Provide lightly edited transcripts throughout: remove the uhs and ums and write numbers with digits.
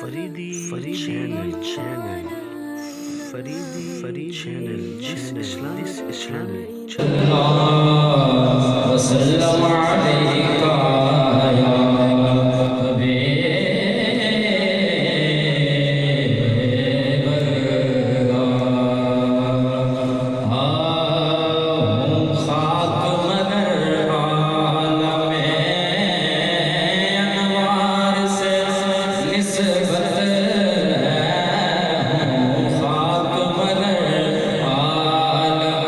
Faridi channel. Faridi channel. This Islamic channel. وسلم عليك يا حبيب الله ہوں خاک مگر عالم انوار سے نسبت ہے ہوں خاک مگر عالم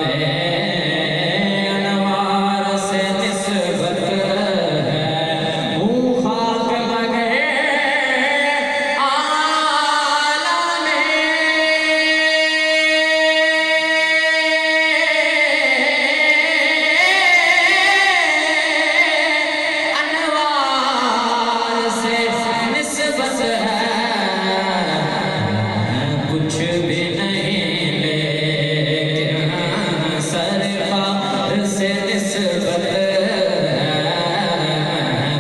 انوار سے نسبت ہے ہوں خاک مگر عالم انوار سے نسبت ہے کچھ بھی نہیں لیکن سرکار سے نسبت ہے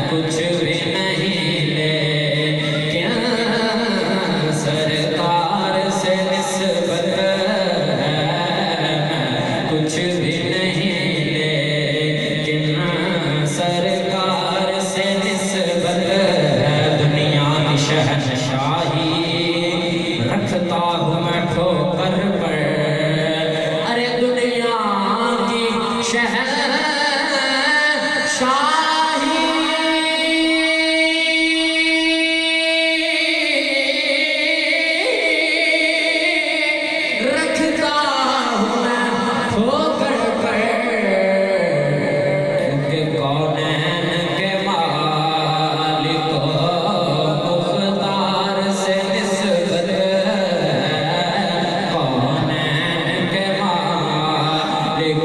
کچھ بھی نہیں لیکن سرکار سے نسبت ہے کچھ بھی نہیں لیکن سرکار سے نسبت ہے دنیا کی شہنشاہی رکھتا ہوں میں ٹھوکر پر ارے دنیا کی شہنشاہی رکھتا ہوں میں ٹھوکر پر کیونکہ کونین کے مالک مختار سے نسبت ہے کونین کے مالک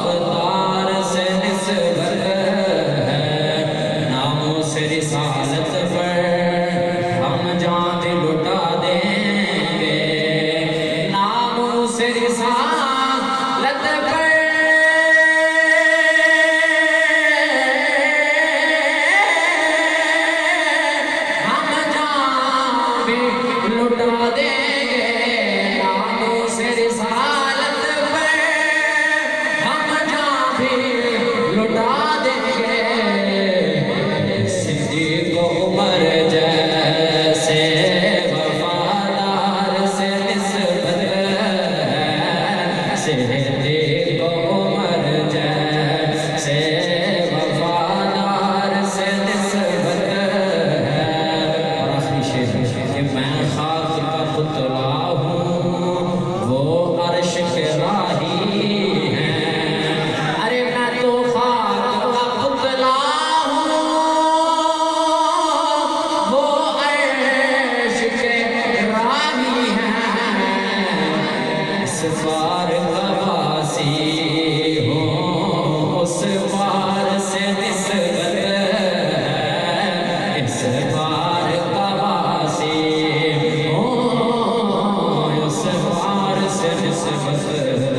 مختار سے نسبت ہے ناموں سے رسالت پر ہم جان دل لٹا دیں گے ناموں سے رسالت پر ہم جان بھی لٹا دیں گے ناموں سے رسالت پر ہم جان بھی لٹا دیں گے صدیق عمر جیسے وفادار سے نسبت ہے صدیق عمر جیسے وفادار سے نسبت ہے اور آخری شعر کہ میں خاک کا پتلا ہوں وہ عرش کے راہی ہیں ارے میں تو خاک کا پتلا ہوں وہ عرش کے راہی ہیں اس پار کا واسی ہوں اس پار سے نسبت ہے اس پار کا واسی ہوں اس پار سے نسبت ہے